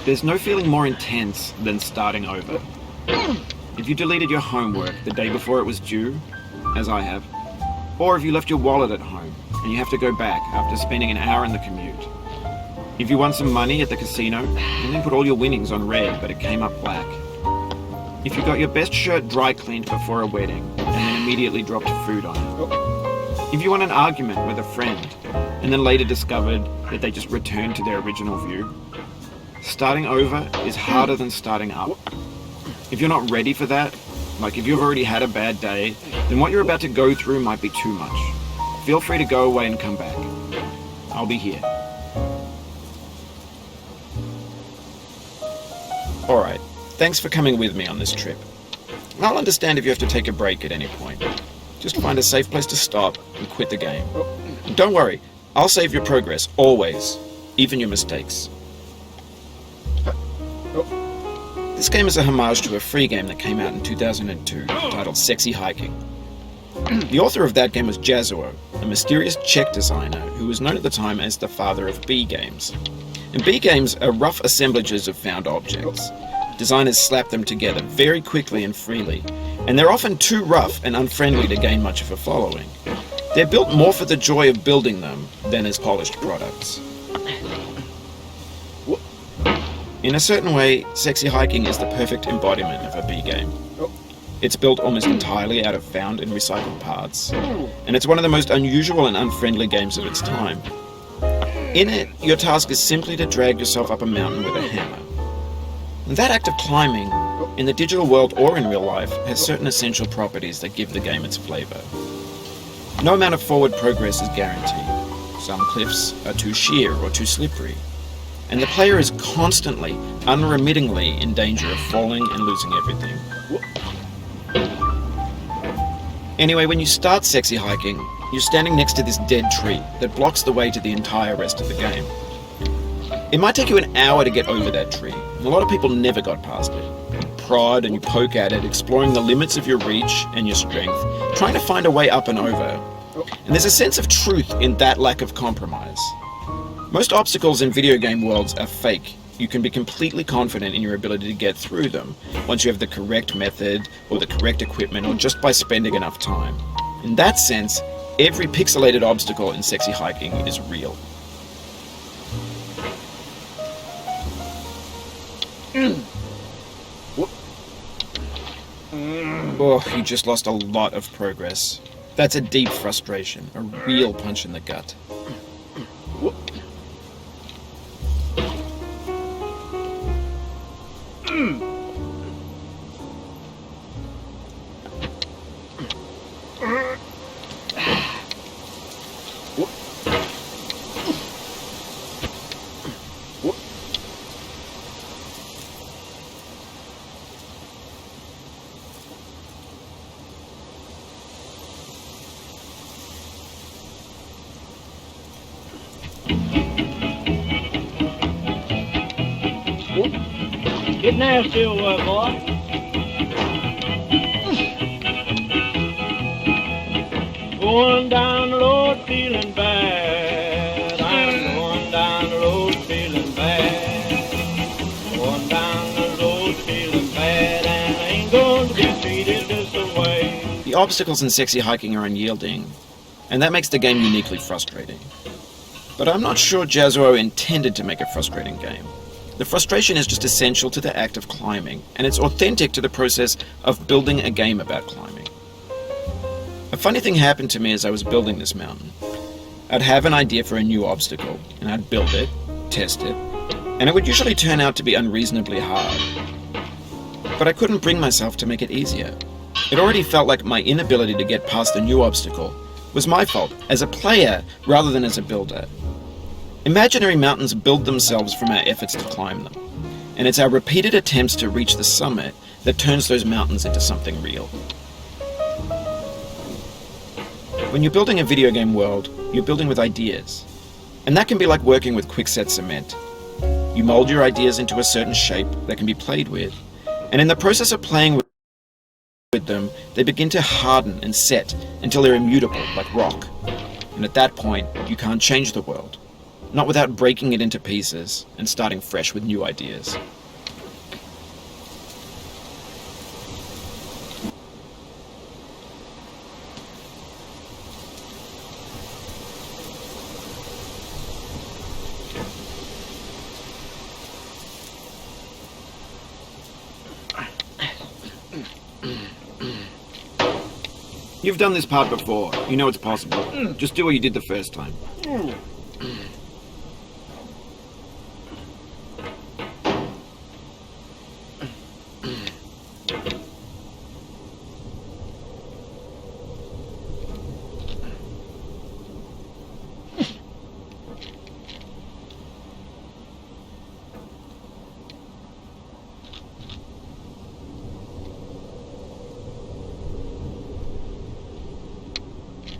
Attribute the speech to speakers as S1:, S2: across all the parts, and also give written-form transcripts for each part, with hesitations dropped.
S1: There's no feeling more intense than starting over. If you deleted your homework the day before it was due, as I have, or if you left your wallet at home and you have to go back after spending an hour in the commute. If you won some money at the casino and then put all your winnings on red but it came up black. If you got your best shirt dry cleaned before a wedding and then immediately dropped food on it. If you won an argument with a friend and then later discovered that they just returned to their original view. Starting over is harder than starting up. If you're not ready for that, like if you've already had a bad day, then what you're about to go through might be too much. Feel free to go away and come back. I'll be here. Alright, thanks for coming with me on this trip. I'll understand if you have to take a break at any point. Just find a safe place to stop and quit the game. And don't worry, I'll save your progress, always, even your mistakes. This game is a homage to a free game that came out in 2002, titled Sexy Hiking. The author of that game was Jazuo, a mysterious Czech designer who was known at the time as the father of B games. And B games are rough assemblages of found objects. Designers slap them together very quickly and freely, and they're often too rough and unfriendly to gain much of a following. They're built more for the joy of building them than as polished products. In a certain way, Sexy Hiking is the perfect embodiment of a B game. It's built almost entirely out of found and recycled parts, and it's one of the most unusual and unfriendly games of its time. In it, your task is simply to drag yourself up a mountain with a hammer. And that act of climbing, in the digital world or in real life, has certain essential properties that give the game its flavor. No amount of forward progress is guaranteed. Some cliffs are too sheer or too slippery, and the player is constantly, unremittingly in danger of falling and losing everything. Anyway, when you start Sexy Hiking, you're standing next to this dead tree that blocks the way to the entire rest of the game. It might take you an hour to get over that tree, and a lot of people never got past it. You prod and you poke at it, exploring the limits of your reach and your strength, trying to find a way up and over. And there's a sense of truth in that lack of compromise. Most obstacles in video game worlds are fake. You can be completely confident in your ability to get through them once you have the correct method or the correct equipment or just by spending enough time. In that sense, every pixelated obstacle in Sexy Hiking is real. Oh, you just lost a lot of progress. That's a deep frustration, a real punch in the gut.
S2: Get nasty over there, boy. Going down the road feeling bad. I'm going down the road feeling bad. Going down the road feeling bad, and I ain't going to be treated this way.
S1: The obstacles in Sexy Hiking are unyielding, and that makes the game uniquely frustrating. But I'm not sure Jazuo intended to make a frustrating game. The frustration is just essential to the act of climbing, and it's authentic to the process of building a game about climbing. A funny thing happened to me as I was building this mountain. I'd have an idea for a new obstacle, and I'd build it, test it, and it would usually turn out to be unreasonably hard. But I couldn't bring myself to make it easier. It already felt like my inability to get past the new obstacle was my fault as a player rather than as a builder. Imaginary mountains build themselves from our efforts to climb them, and it's our repeated attempts to reach the summit that turns those mountains into something real. When you're building a video game world, you're building with ideas, and that can be like working with quickset cement. You mold your ideas into a certain shape that can be played with, and in the process of playing with them, they begin to harden and set until they're immutable, like rock. And at that point, you can't change the world, not without breaking it into pieces and starting fresh with new ideas. You've done this part before. You know it's possible. Just do what you did the first time.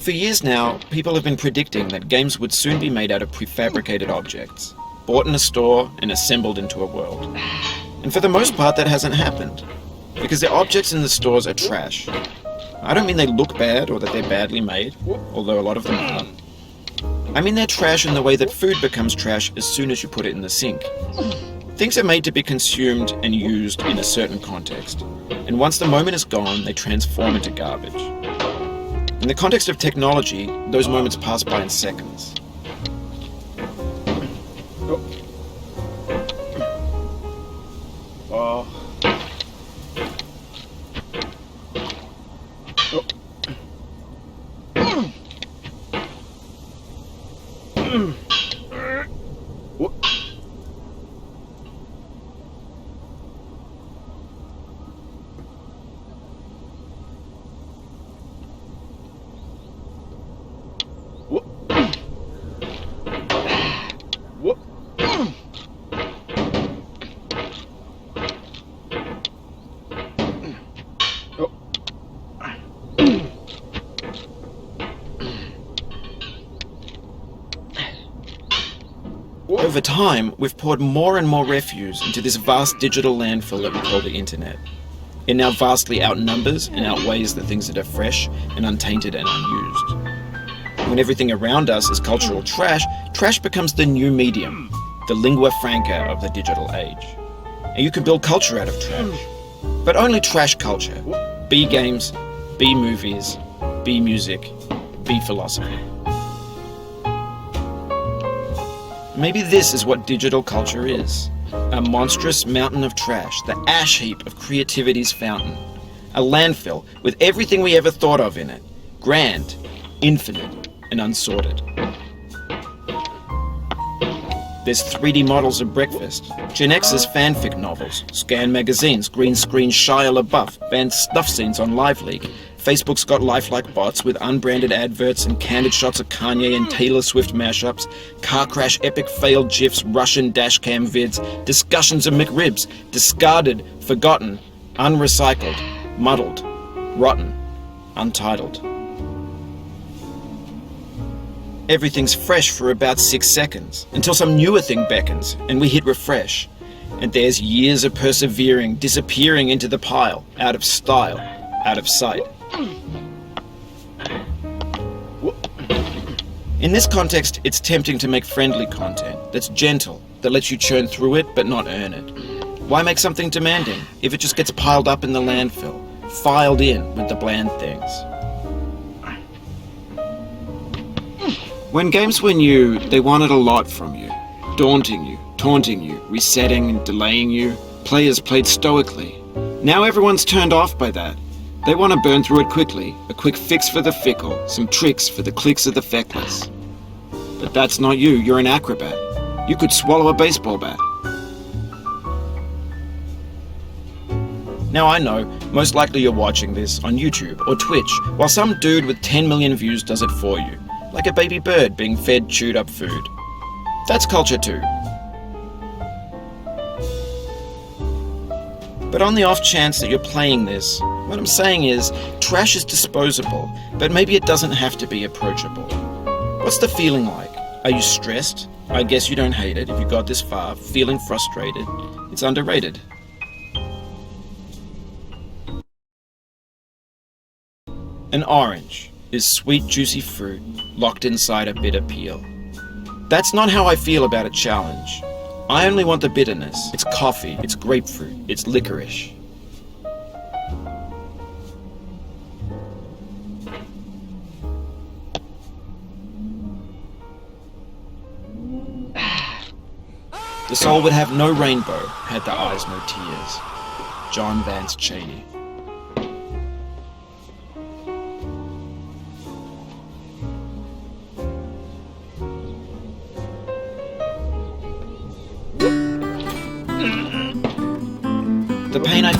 S1: For years now, people have been predicting that games would soon be made out of prefabricated objects, bought in a store and assembled into a world. And for the most part, that hasn't happened, because the objects in the stores are trash. I don't mean they look bad or that they're badly made, although a lot of them are. I mean they're trash in the way that food becomes trash as soon as you put it in the sink. Things are made to be consumed and used in a certain context, and once the moment is gone, they transform into garbage. In the context of technology, those moments pass by in seconds. Over time, we've poured more and more refuse into this vast digital landfill that we call the internet. It now vastly outnumbers and outweighs the things that are fresh and untainted and unused. When everything around us is cultural trash, trash becomes the new medium, the lingua franca of the digital age. And you can build culture out of trash. But only trash culture. B games, B movies, B music, B philosophy. Maybe this is what digital culture is. A monstrous mountain of trash, the ash heap of creativity's fountain. A landfill with everything we ever thought of in it. Grand, infinite, and unsorted. There's 3D models of breakfast, Gen X's fanfic novels, scan magazines, green screen Shia LaBeouf, banned snuff scenes on LiveLeak. Facebook's got lifelike bots with unbranded adverts and candid shots of Kanye and Taylor Swift mashups, car crash epic failed GIFs, Russian dashcam vids, discussions of McRibs, discarded, forgotten, unrecycled, muddled, rotten, untitled. Everything's fresh for about 6 seconds, until some newer thing beckons, and we hit refresh. And there's years of persevering, disappearing into the pile, out of style, out of sight. In this context, it's tempting to make friendly content that's gentle, that lets you churn through it but not earn it. Why make something demanding if it just gets piled up in the landfill, filed in with the bland things? When games were new, they wanted a lot from you. Daunting you, taunting you, resetting and delaying you. Players played stoically. Now everyone's turned off by that. They want to burn through it quickly, a quick fix for the fickle, some tricks for the clicks of the feckless. But that's not you, you're an acrobat. You could swallow a baseball bat. Now I know, most likely you're watching this on YouTube or Twitch, while some dude with 10 million views does it for you, like a baby bird being fed chewed up food. That's culture too. But on the off chance that you're playing this, what I'm saying is, trash is disposable, but maybe it doesn't have to be approachable. What's the feeling like? Are you stressed? I guess you don't hate it if you got this far. Feeling frustrated? It's underrated. An orange is sweet, juicy fruit locked inside a bitter peel. That's not how I feel about a challenge. I only want the bitterness. It's coffee, it's grapefruit, it's licorice. The soul would have no rainbow had the eyes no tears. John Vance Cheney. The pain I